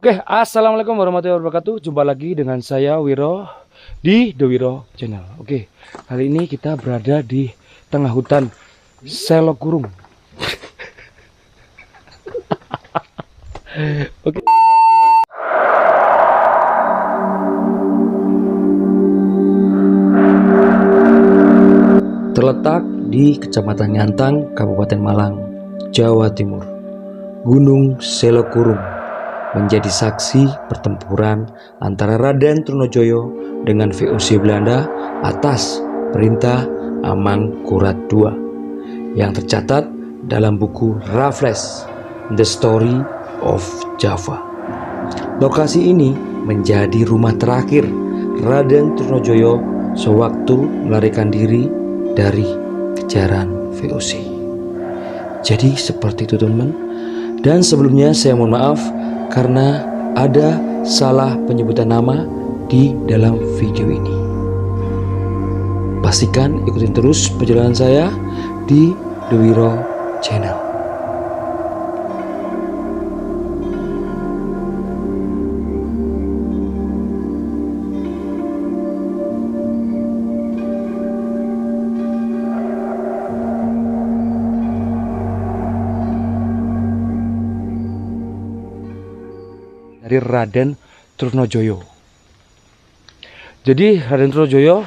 Oke, assalamualaikum warahmatullahi wabarakatuh. Jumpa lagi dengan saya Wiro di The Wiro Channel. Oke, kali ini kita berada di tengah hutan Selokurung. Oke. Terletak di Kecamatan Ngantang, Kabupaten Malang, Jawa Timur, Gunung Selokurung menjadi saksi pertempuran antara Raden Trunojoyo dengan VOC Belanda atas perintah Amangkurat II yang tercatat dalam buku Raffles The Story of Java. Lokasi ini menjadi rumah terakhir Raden Trunojoyo sewaktu melarikan diri dari kejaran VOC. Jadi seperti itu teman-teman. Dan sebelumnya saya mohon maaf karena ada salah penyebutan nama di dalam video ini. Pastikan ikutin terus perjalanan saya di The Wiro Channel. Dari Raden Trunojoyo. Jadi Raden Trunojoyo,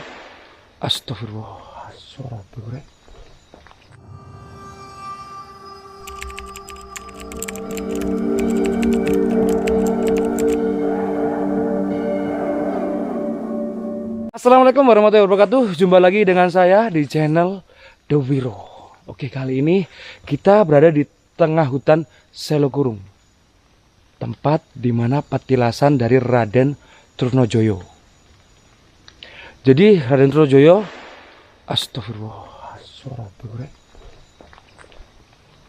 astagfirullah, suara buruk. Assalamualaikum warahmatullahi wabarakatuh. Jumpa lagi dengan saya di channel The Wiro. Oke, kali ini kita berada di tengah hutan Selokurung, tempat di mana petilasan dari Raden Trunojoyo. Jadi Raden Trunojoyo, astagfirullah, suara buruk.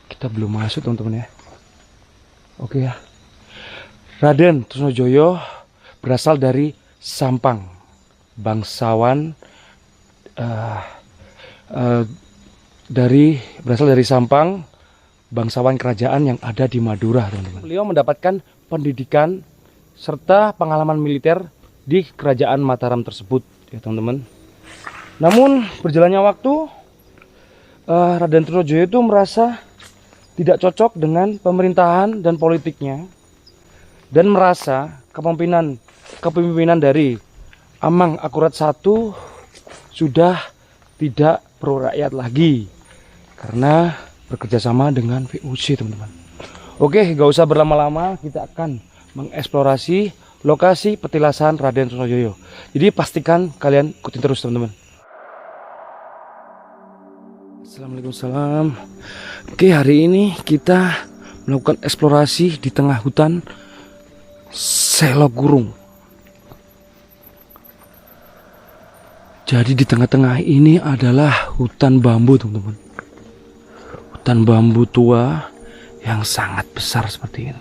Kita belum masuk teman-teman ya. Oke ya. Raden Trunojoyo berasal dari Sampang, bangsawan berasal dari Sampang, bangsawan kerajaan yang ada di Madura, teman-teman. Beliau mendapatkan pendidikan serta pengalaman militer di kerajaan Mataram tersebut, ya teman-teman. Namun berjalannya waktu, Raden Trunojoyo itu merasa tidak cocok dengan pemerintahan dan politiknya, dan merasa kepemimpinan dari Amangkurat I sudah tidak pro rakyat lagi karena bekerjasama dengan VOC, teman-teman. Oke, gak usah berlama-lama, kita akan mengeksplorasi lokasi petilasan Raden Trunojoyo. Jadi pastikan kalian ikutin terus, teman-teman. Assalamualaikum salam. Oke, hari ini kita melakukan eksplorasi di tengah hutan Selokurung. Jadi di tengah-tengah ini adalah hutan bambu, teman-teman. Hutan bambu tua yang sangat besar seperti ini.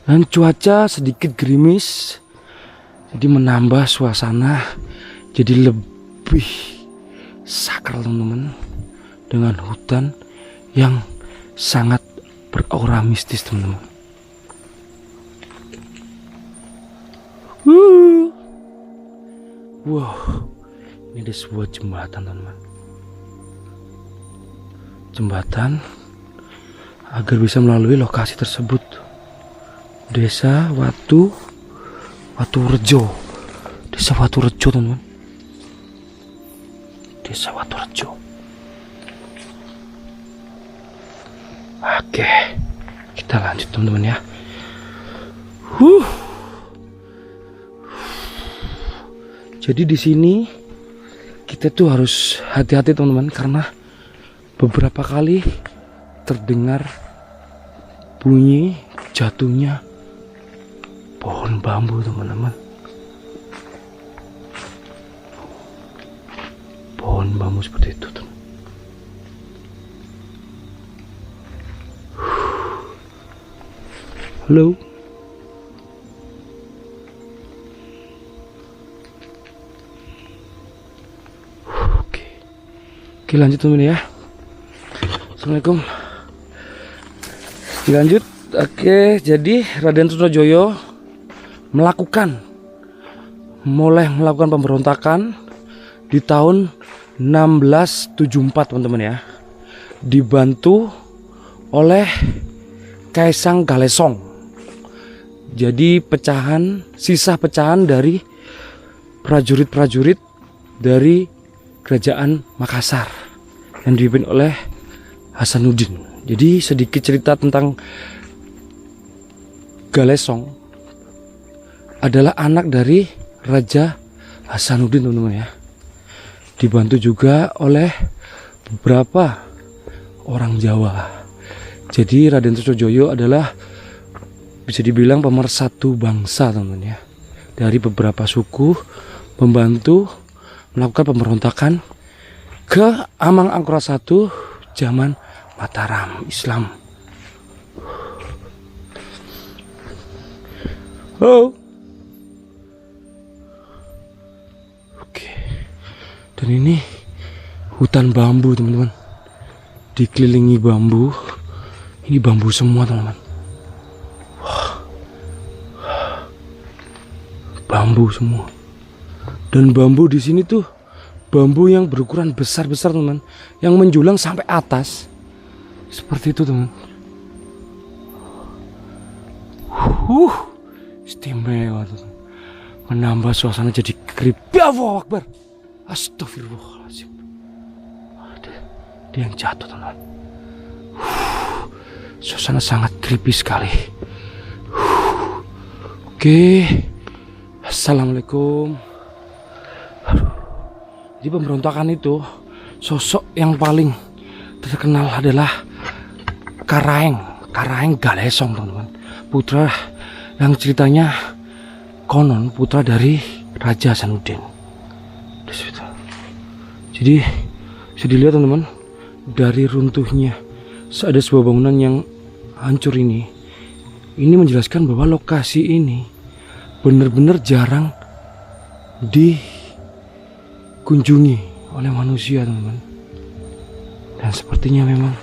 Dan cuaca sedikit gerimis, jadi menambah suasana jadi lebih sakral, teman-teman, dengan hutan yang sangat beraura mistis, teman-teman. Wow, ini ada sebuah jembatan, teman-teman. Jembatan agar bisa melalui lokasi tersebut. Desa Watu Rejo. Desa Watu Rejo, teman-teman. Desa Watu Rejo. Oke, kita lanjut, teman-teman ya. Jadi di sini kita tuh harus hati-hati, teman-teman, karena beberapa kali terdengar bunyi jatuhnya pohon bambu, teman-teman. Pohon bambu seperti itu, teman. Halo. Oke, lanjut, teman ya. Assalamualaikum. Dilanjut. Oke, jadi Raden Trunojoyo mulai melakukan pemberontakan di tahun 1674 teman-teman ya, dibantu oleh Kaisang Galesong. Jadi sisa pecahan dari prajurit-prajurit dari kerajaan Makassar yang dipimpin oleh Hasanuddin. Jadi sedikit cerita tentang Galesong, adalah anak dari Raja Hasanuddin teman-teman ya, dibantu juga oleh beberapa orang Jawa. Jadi Raden Trunojoyo adalah bisa dibilang pemersatu bangsa teman-teman ya, dari beberapa suku, membantu melakukan pemberontakan ke Amangkurat I zaman Mataram Islam. Oh. Oke. Dan ini hutan bambu teman-teman, dikelilingi bambu. Ini bambu semua teman-teman. Bambu semua. Dan bambu di sini tuh bambu yang berukuran besar-besar teman-teman, yang menjulang sampai atas. Seperti itu teman. Istimewa teman. Menambah suasana jadi creepy. Allahu Akbar. Astagfirullahaladzim. Dia yang jatuh teman. Suasana sangat creepy sekali. Oke. Assalamualaikum. Di pemberontakan itu, sosok yang paling terkenal adalah Karaeng Galesong teman-teman. Putra yang ceritanya konon putra dari Raja Hasanuddin. Jadi bisa dilihat teman-teman, dari runtuhnya ada sebuah bangunan yang hancur ini menjelaskan bahwa lokasi ini benar-benar jarang dikunjungi oleh manusia teman-teman. Dan sepertinya memang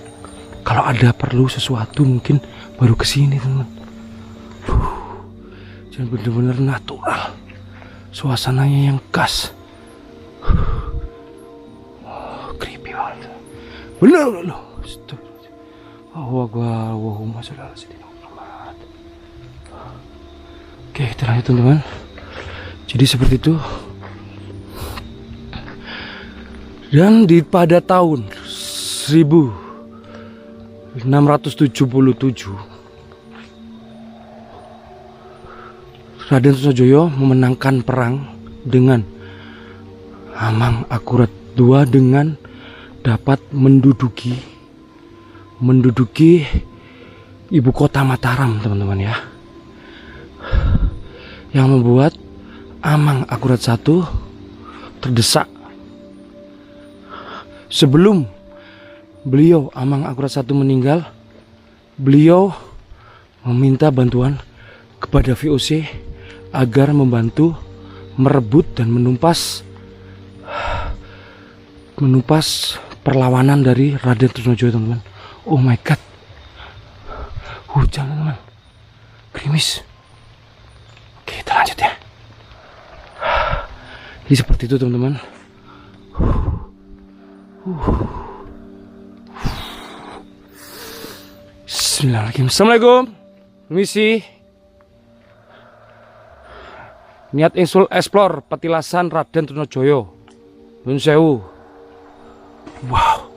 kalau ada perlu sesuatu mungkin baru kesini teman-teman. Dan benar-benar natural, suasananya yang khas. Creepy banget. Bener loh. Allahumma sholli ala sayyidina Muhammad. Oke, kita lanjut teman-teman. Jadi seperti itu. Dan pada tahun 1677 Raden Trunojoyo memenangkan perang dengan Amangkurat II dengan dapat menduduki ibu kota Mataram teman-teman ya, yang membuat Amangkurat I terdesak. Sebelum beliau Amangkurat I meninggal, beliau meminta bantuan kepada VOC agar membantu merebut dan menumpas perlawanan dari Raden Trunojoyo teman-teman. Oh my god, hujan teman-teman, gerimis. Oke, kita lanjut ya. Jadi seperti itu teman-teman. Bismillahirrahmanirrahim. Assalamualaikum. Misi niat insul explore petilasan Raden Trunojoyo. Nun sewu. Wow.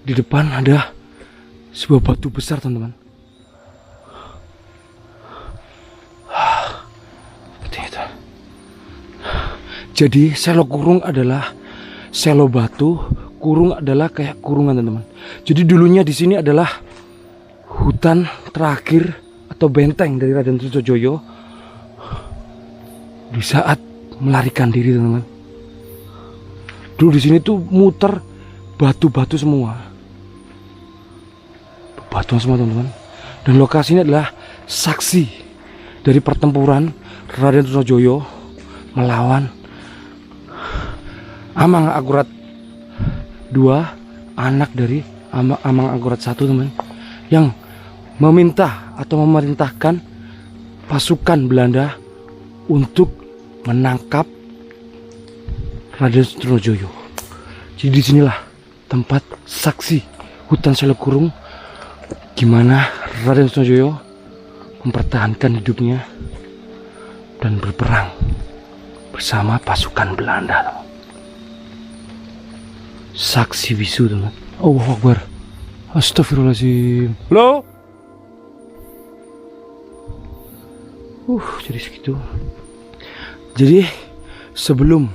Di depan ada sebuah batu besar teman-teman. Seperti itu. Jadi selo kurung adalah selo batu, kurung adalah kayak kurungan teman-teman. Jadi dulunya di sini adalah hutan terakhir atau benteng dari Raden Trunojoyo di saat melarikan diri teman-teman. Dulu di sini tuh muter batu-batu semua, batu semua teman-teman. Dan lokasi ini adalah saksi dari pertempuran Raden Trunojoyo melawan Amangkurat II, anak dari Amangkurat I teman, yang meminta atau memerintahkan pasukan Belanda untuk menangkap Raden Trunojoyo. Jadi disinilah tempat saksi hutan Selakurung, gimana Raden Trunojoyo mempertahankan hidupnya dan berperang bersama pasukan Belanda. Saksi bisu, teman. Allahu Akbar. Astagfirullahaladzim. Halo? Jadi segitu. Jadi sebelum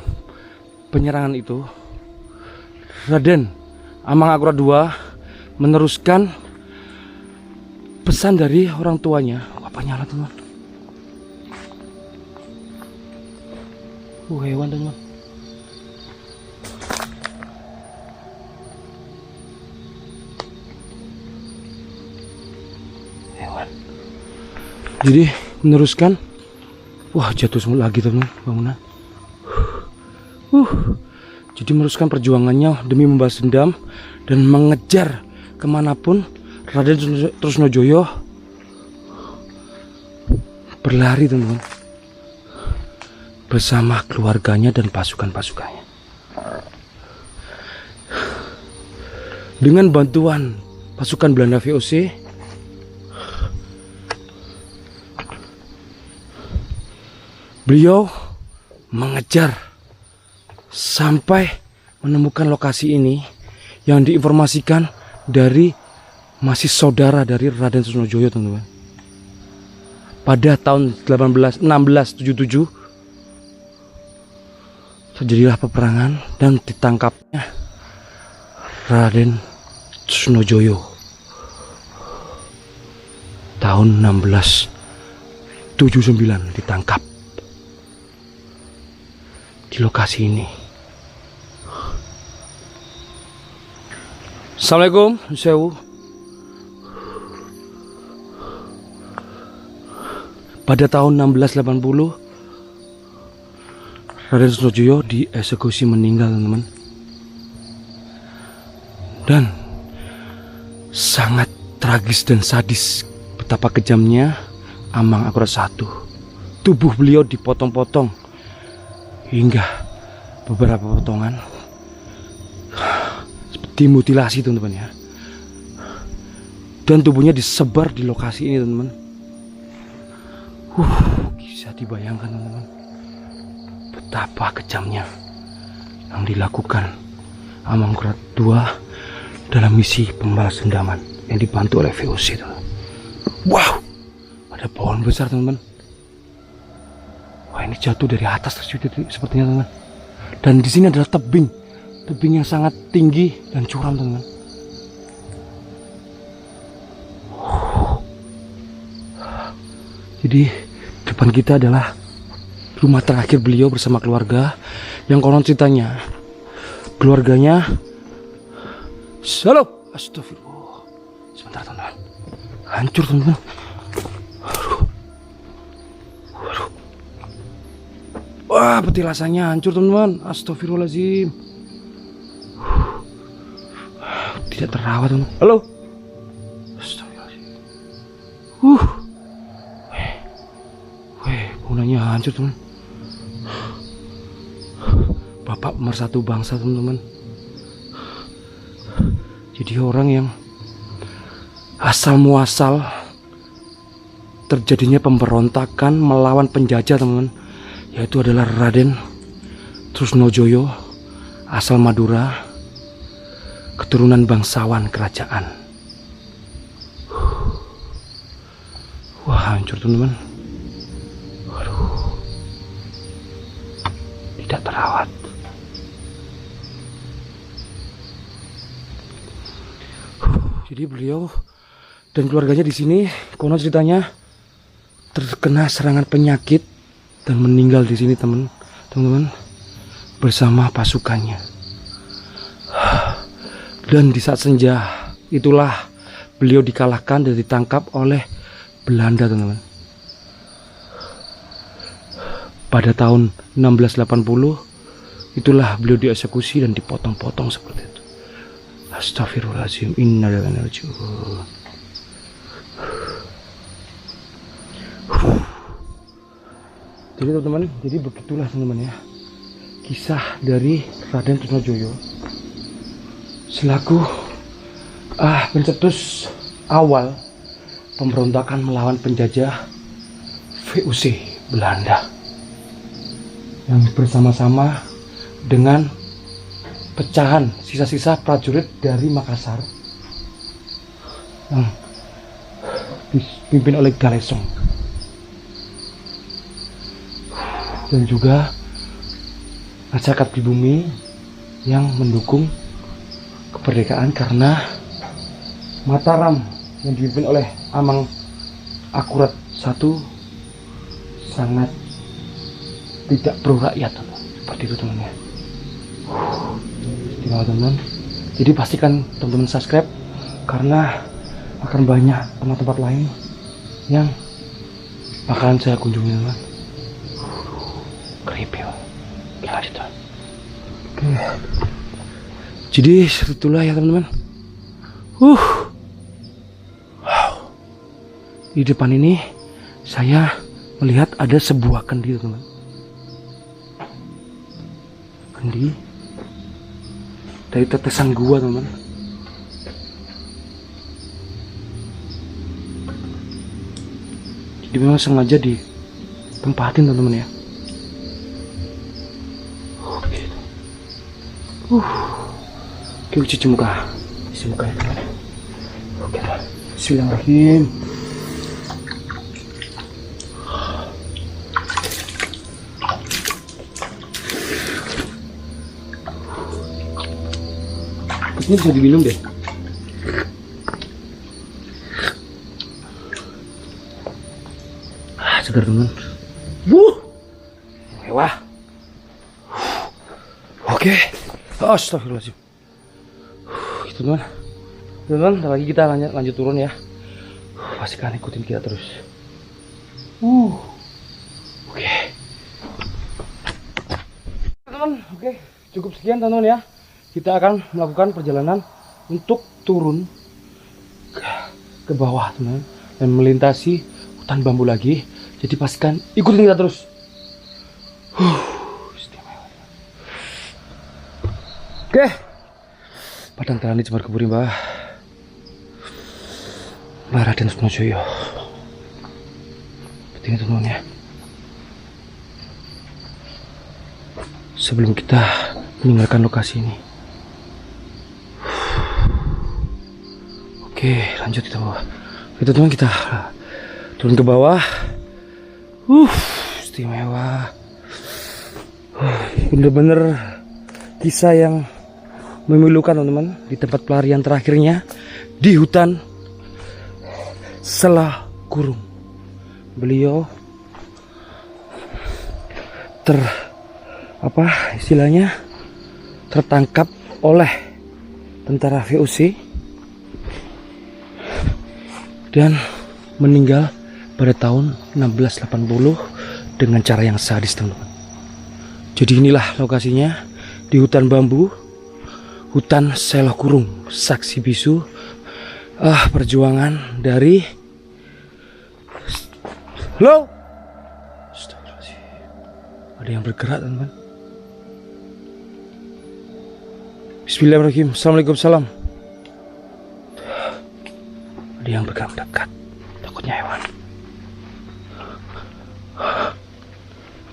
penyerangan itu, Raden Amangkurat II meneruskan pesan dari orang tuanya. Apa nyala, teman? Hewan, teman. Hewan. Jadi meneruskan. Wah, jatuh semua lagi, teman, bangunan. Jadi meneruskan perjuangannya demi membalas dendam dan mengejar kemanapun Raden Trunojoyo berlari, teman-teman, bersama keluarganya dan pasukan-pasukannya. Dengan bantuan pasukan Belanda VOC, beliau mengejar sampai menemukan lokasi ini yang diinformasikan dari masih saudara dari Raden Trunojoyo, teman-teman. Pada tahun 1677 terjadilah peperangan dan ditangkapnya Raden Trunojoyo. Tahun 1679 ditangkap di lokasi ini. Assalamualaikum, Sewu. Pada tahun 1680 Raden Trunojoyo dieksekusi meninggal, teman-teman. Dan sangat tragis dan sadis betapa kejamnya Amangkurat I. Tubuh beliau dipotong-potong hingga beberapa potongan dimutilasi, teman-teman, ya. Dan tubuhnya disebar di lokasi ini, teman-teman. Bisa dibayangkan, teman-teman, betapa kejamnya yang dilakukan Amangkurat II dalam misi pembalas dendaman yang dibantu oleh VOC, teman. Wow, ada pohon besar, teman-teman. Wah, ini jatuh dari atas sepertinya, teman-teman. Dan di sini adalah tebing yang sangat tinggi dan curam, teman-teman. Jadi depan kita adalah rumah terakhir beliau bersama keluarga, yang konon ceritanya keluarganya astagfirullah. Sebentar, teman-teman. Hancur, teman-teman. Wah, petilasannya hancur, teman-teman. Astagfirullahaladzim. Tidak terawat, teman. Halo. Astagfirullahaladzim. Bangunannya hancur, teman. Bapak pemersatu bangsa, teman-teman. Jadi orang yang asal muasal terjadinya pemberontakan melawan penjajah, teman-teman, yaitu adalah Raden Trunojoyo, asal Madura, keturunan bangsawan kerajaan. Wah, hancur, teman-teman. Waduh, tidak terawat. Jadi beliau dan keluarganya di sini, konon ceritanya terkena serangan penyakit dan meninggal di sini, teman-teman, bersama pasukannya. Dan di saat senja itulah beliau dikalahkan dan ditangkap oleh Belanda, teman-teman. Pada tahun 1680 itulah beliau dieksekusi dan dipotong-potong seperti itu. Astagfirullahaladzim. Innalillahi wa inna ilaihi raji'un. Jadi teman-teman, jadi begitulah teman-teman ya, kisah dari Raden Trunojoyo selaku pencetus awal pemberontakan melawan penjajah VOC Belanda, yang bersama-sama dengan pecahan sisa-sisa prajurit dari Makassar yang dipimpin oleh Galesong, dan juga masyarakat pribumi yang mendukung kemerdekaan karena Mataram yang dipimpin oleh Amang Akurat I sangat tidak pro rakyat, seperti itu teman-teman. Istimewa teman-teman. Jadi pastikan teman-teman subscribe karena akan banyak tempat-tempat lain yang bakalan saya kunjungi teman. Creepy. Oke, lanjut. Oke. Jadi itulah ya teman-teman. Wow. Di depan ini saya melihat ada sebuah kendi teman-teman. Kendi dari tetesan gua teman-teman. Jadi memang sengaja ditempatin teman-teman ya. Oke, cuci muka. Cuci muka ya teman. Oke, Bismillahirrahmanirrahim. Ini bisa diminum deh. Segar teman. Mewah. Oke. Astagfirullahaladzim. Gitu teman. Teman, lagi kita lanjut turun ya. Pastikan ikutin kita terus. Oke. Teman, oke. Cukup sekian teman-teman ya. Kita akan melakukan perjalanan untuk turun ke bawah teman, dan melintasi hutan bambu lagi. Jadi pastikan ikutin kita terus. Oke. Padang Terani Cemar Keburi Mbah Raden Trunojoyo. Penting teman ya. Sebelum kita meninggalkan lokasi ini. Oke, lanjut kita bawah. Itu teman, kita turun ke bawah. Istimewa. Bener-bener kisah yang memilukan teman-teman, di tempat pelarian terakhirnya di hutan Selah Kurung. Beliau tertangkap oleh tentara VOC dan meninggal pada tahun 1680 dengan cara yang sadis teman-teman. Jadi inilah lokasinya di hutan bambu, hutan Selah Kurung, saksi bisu perjuangan dari ada yang bergerak teman-teman. Bismillahirrahmanirrahim. Assalamualaikum, salam. Ada yang bergerak dekat, takutnya hewan.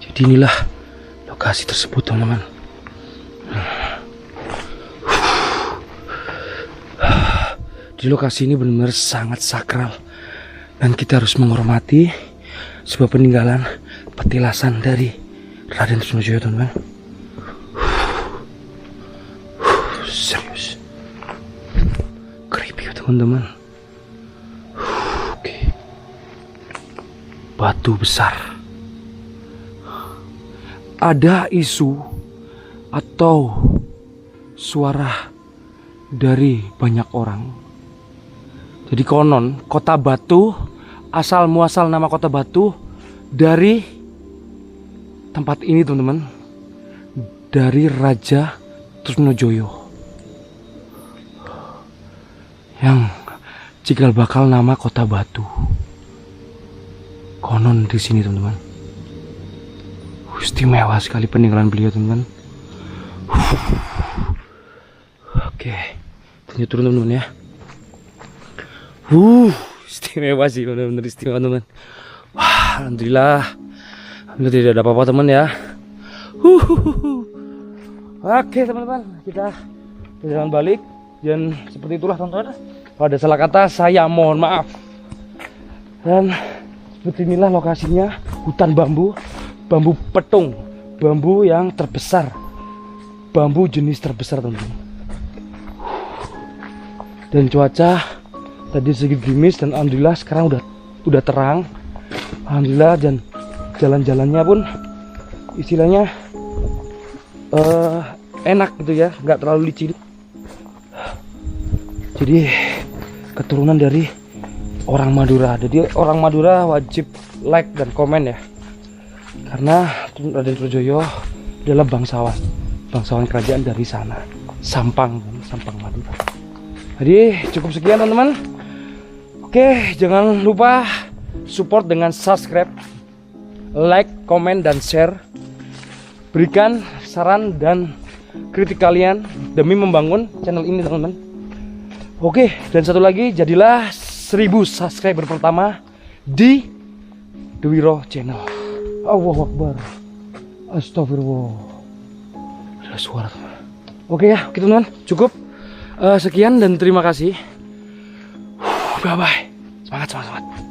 Jadi inilah lokasi tersebut teman-teman. Di lokasi ini benar-benar sangat sakral, dan kita harus menghormati sebuah peninggalan petilasan dari Raden Trunojoyo teman-teman. Serius, creepy teman-teman. Oke. Batu besar. Ada isu atau suara dari banyak orang. Jadi konon Kota Batu, asal muasal nama Kota Batu dari tempat ini teman-teman, dari Raja Trunojoyo yang cikal bakal nama Kota Batu. Konon di sini teman-teman. Istimewa sekali peninggalan beliau teman-teman. Oke, lanjut turun teman-teman ya. Istimewa sih, benar-benar istimewa teman. Wah, alhamdulillah tidak ada apa-apa teman ya. Oke teman-teman, kita jalan balik dan seperti itulah teman-teman. Kalau ada salah kata saya mohon maaf. Dan seperti inilah lokasinya, hutan bambu, bambu petung, bambu yang terbesar, bambu jenis terbesar teman-teman. Dan cuaca tadi sedikit gerimis dan alhamdulillah sekarang udah terang, alhamdulillah. Dan jalan-jalannya pun istilahnya enak gitu ya, nggak terlalu licin. Jadi keturunan dari orang Madura. Jadi orang Madura wajib like dan komen ya, karena Raden Trunojoyo adalah bangsawan kerajaan dari sana, Sampang Madura. Jadi cukup sekian teman-teman. Oke, jangan lupa support dengan subscribe, like, komen, dan share. Berikan saran dan kritik kalian demi membangun channel ini teman-teman. Oke, dan satu lagi, jadilah 1000 subscriber pertama di Dwiro Channel. Allahu Akbar, astagfirullah. Ada suara teman. Oke ya, gitu teman, cukup. Sekian dan terima kasih. Bye bye. Semangat.